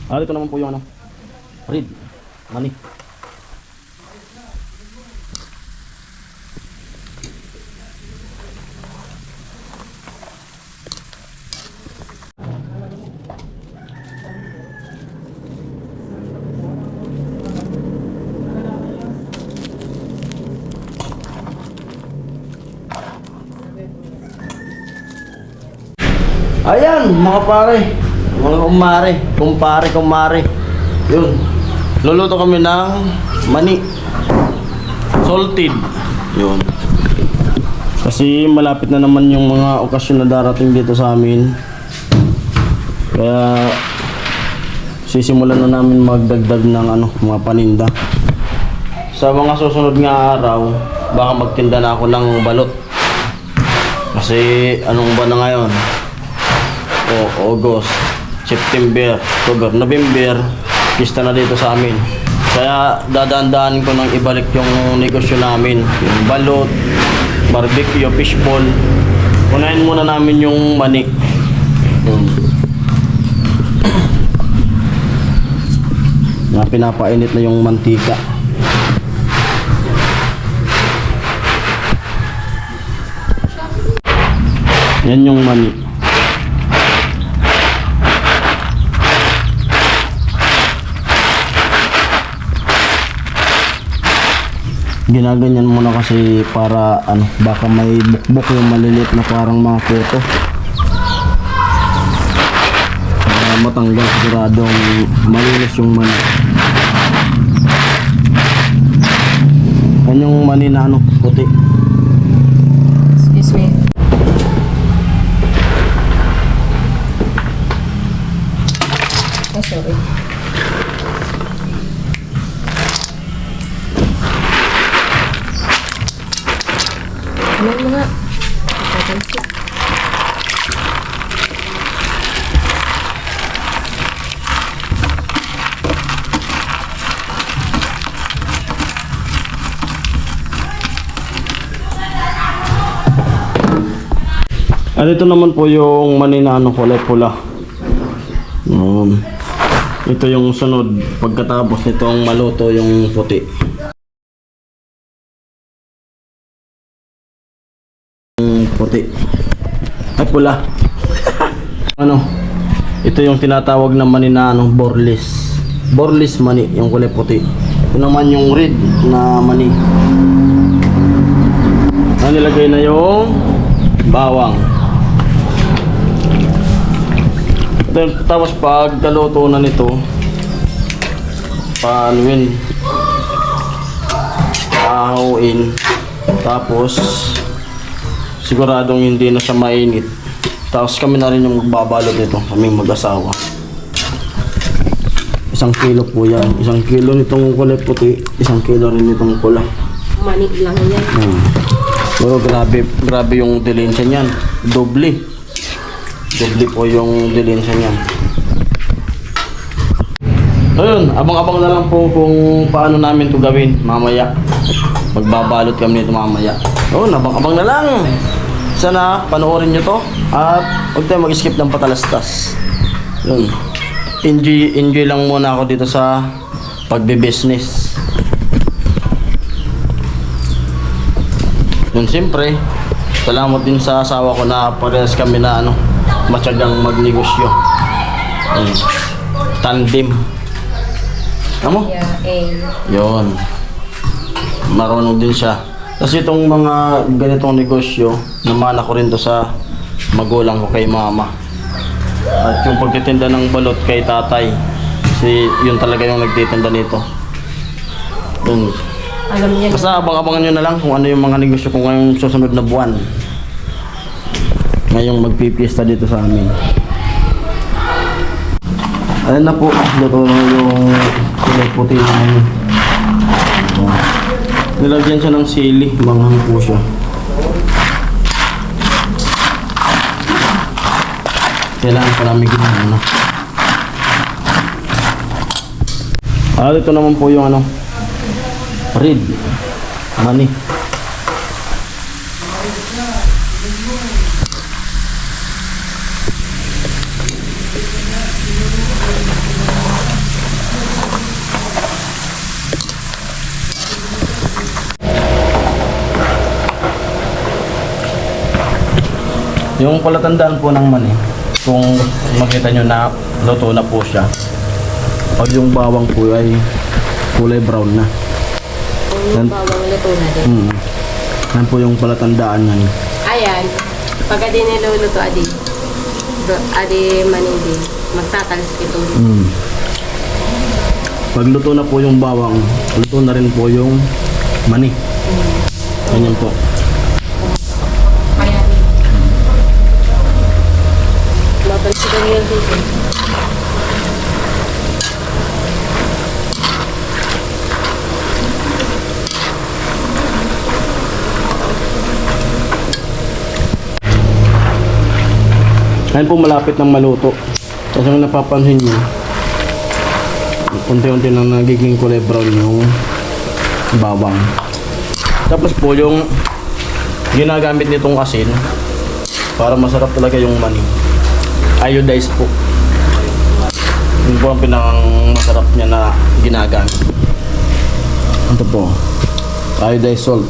Ito naman po yung ano, red money. Ayan, mga pare, mga kumpare. Yun. Luluto kami ng mani. Salted. Yun. Kasi malapit na naman yung mga okasyon na darating dito sa amin. Kaya sisimulan na namin magdagdag ng mga paninda. Sa mga susunod nga araw, baka magtinda na ako ng balot. Kasi anong ba na ngayon? August, September, October, November, pista na dito sa amin. Kaya dadaan-daan ko nang ibalik yung negosyo namin, yung balot, barbecue, fishball. Unahin muna namin yung mani. Na pinapainit na yung mantika. Yan yung mani. Ginaganyan muna kasi para baka may bukbok yung maliliit na parang mga puto. Para matanggal, siguradong malinis yung mani. Yan yung mani na puti. Excuse me. Oh, sorry. Ano mga kakansi? Ito naman po yung mani na kulay pula. Ito yung sunod pagkatapos nitong maluto yung puti. Puti. Ay pula. Ito yung tinatawag na mani na borlis. Borlis mani, yung kulay puti. Ito naman yung red na mani. Nilagay na yung bawang. Tapos pag kaluto na nito, panuin, ahuin, tapos siguradong hindi na siya mainit. Tapos kami na rin yung magbabalot nito, kaming mag-asawa. 1 kilo po yan. 1 kilo nitong kulay puti, 1 kilo rin nitong pula. Mani lang yan. Pero grabe yung dilensya niyan. Doble po yung dilensya niyan. Ayun, abang-abang na lang po kung paano namin to gawin mamaya. Magbabalot kami nito mamaya. Abang-abang na lang. Sana panoorin nyo to. At huwag tayo mag-skip ng patalastas. Yun. Enjoy lang muna ako dito sa pagbe-business. Yun, siyempre, salamat din sa asawa ko na parehas kami na matyagang magnegosyo. Tandem. Amo? Yun. Marunong din siya. Kasi itong mga ganitong negosyo, namana ko rin to sa magulang ko kay mama. At yung pagtitinda ng balot kay tatay. Kasi yun talaga yung nagtitinda nito. Yun. Alam niya. Basta abang-abangan nyo na lang kung ano yung mga negosyo ko ngayong susunod na buwan. Ngayong magpipiesta dito sa amin. Ayan na po, luto na yung kulay puti namin. Nilagyan siya ng sili, manghang po siya. Kailangan palamigin na ito naman po yung red mani. Yung palatandaan po ng mani, kung makita nyo na luto na po siya, pag yung bawang po ay kulay brown na. Yung bawang luto na din. Yan po yung palatandaan yan. Ayan. Pagka di niluluto, adi maning din. Magtatalis ito. Pag luto na po yung bawang, luto na rin po yung mani. Ganyan po. Kaya mapansigan yun dito. Ngayon po malapit ng maluto. Kasi kung napapansin nyo, unti-unti na nagiging kulay brown yung bawang. Tapos po yung ginagamit nitong asin para masarap talaga yung mani. Iodized po. Yun po ang pinakang masarap niya na ginagamit. Ito po. Iodized salt.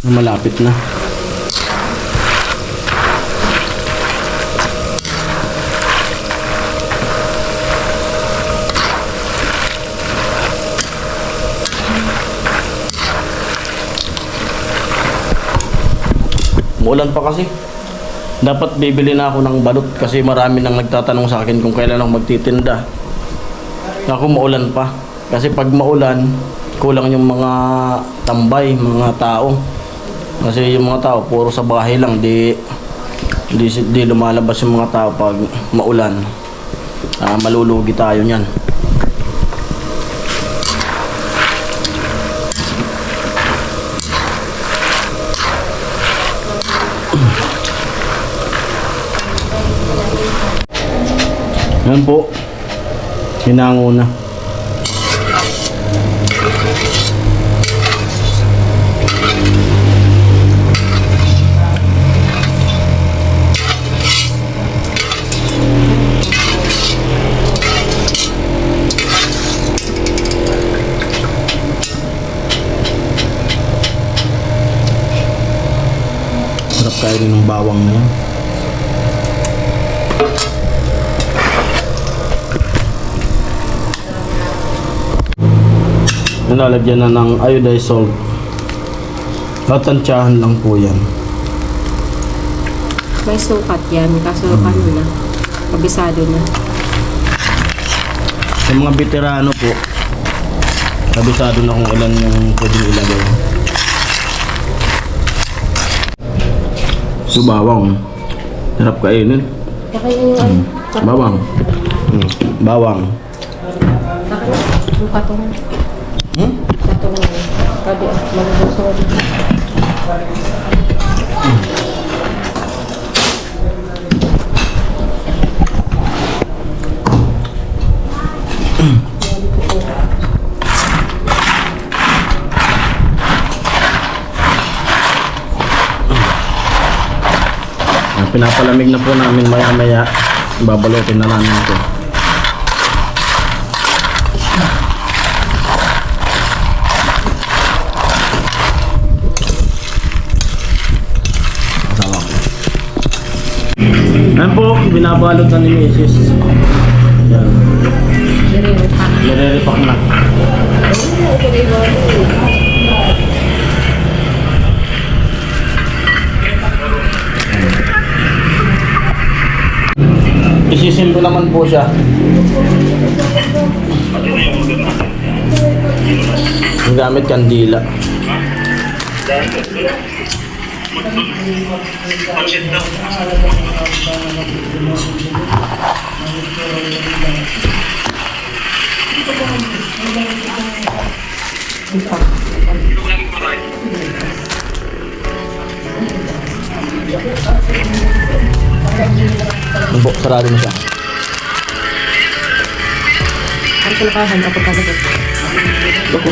Malapit na. Umulan pa kasi. Dapat bibili na ako ng balot kasi marami nang nagtatanong sa akin kung kailan ako magtitinda. Ako maulan pa. Kasi pag maulan, kulang yung mga tambay, mga tao. Kasi yung mga tao puro sa bahay lang, di lumalabas yung mga tao pag maulan. Malulugi tayo niyan. Yan po. Hinango na. Sarap kainin ng bawang na yan. Nalalagyan na ng iodized salt. Tatansyahan lang po yan. May sukat yan. Kaso ano na. Kabisado na. Sa mga veterano po, kabisado na kung ilan yung pwedeng ilagay. So bawang. Sarap kainin. Saka yung Bawang. Bawang. yung katong. Katong. Kadi magbuso. Pinapalamig na po namin maya-maya. Babalutin na namin ito. Kasama ko. Ayan po, binabalot na ni Mrs. Yan. Nire-repack na. Isisimbo naman po siya. Gamit kandila. Sarado na siya. Ano ko nakahan kapag kagagat? Loko.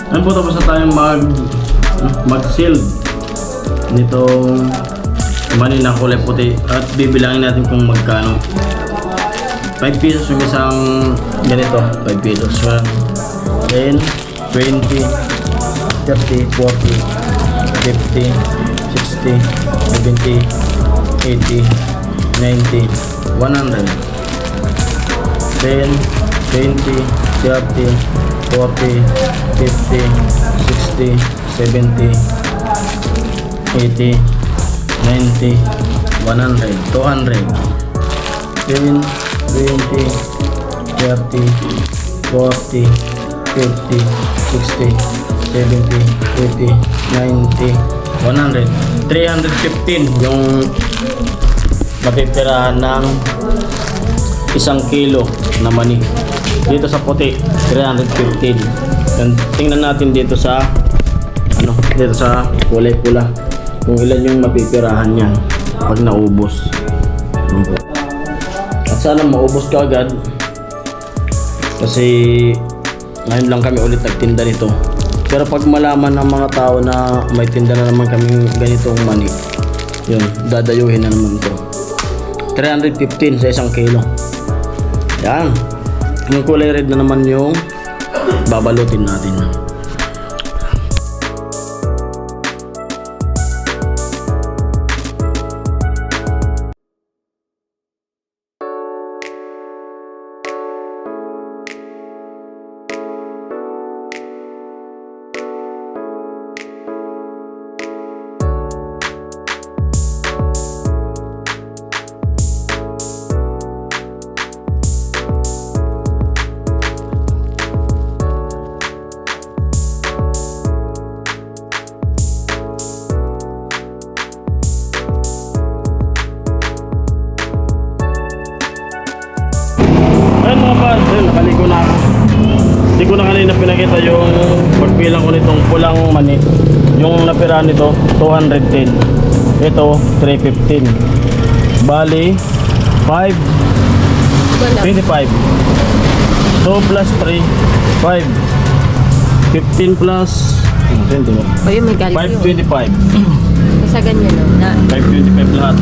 Ano po, tapos na tayong mag-sealed nitong mani na kulay puti at bibilangin natin kung magkano. 5 pesos yung isang ganito, 5 pesos. 10, 20, 30, 40, 50, 60, 70, 80, 90, 100. 10, 20, 30, 40, 50, 60, 70, 80, 90, 100, 200, 10, 20, 30, 40, 50, 60, 70, 80, 90, 100, 315 yung matitirahan ng 1 kilo na mani. Dito sa puti, 315. Yan, tingnan natin dito sa dito sa kulay pula kung ilan yung mapipirahan niyan pag naubos. At sana maubos ka agad kasi ngayon lang kami ulit nagtinda nito. Pero pag malaman ng mga tao na may tinda na naman kami ganitong mani, yun, dadayuhin na naman ito. 315 sa 1 kilo. Yan. Yung kulay red na naman yung babalutin natin. Ayun mga pal, nakaligo na ako. Hindi ko na kanina pinakita yung pagbilang ko nitong pulang mani. Yung napira nito, 210. Ito, 315. Bali, 5, 25. 2 plus 3, 5. 15 plus, O yun, may galyo. 525. Sa ganyan, no? Na, 525 lahat.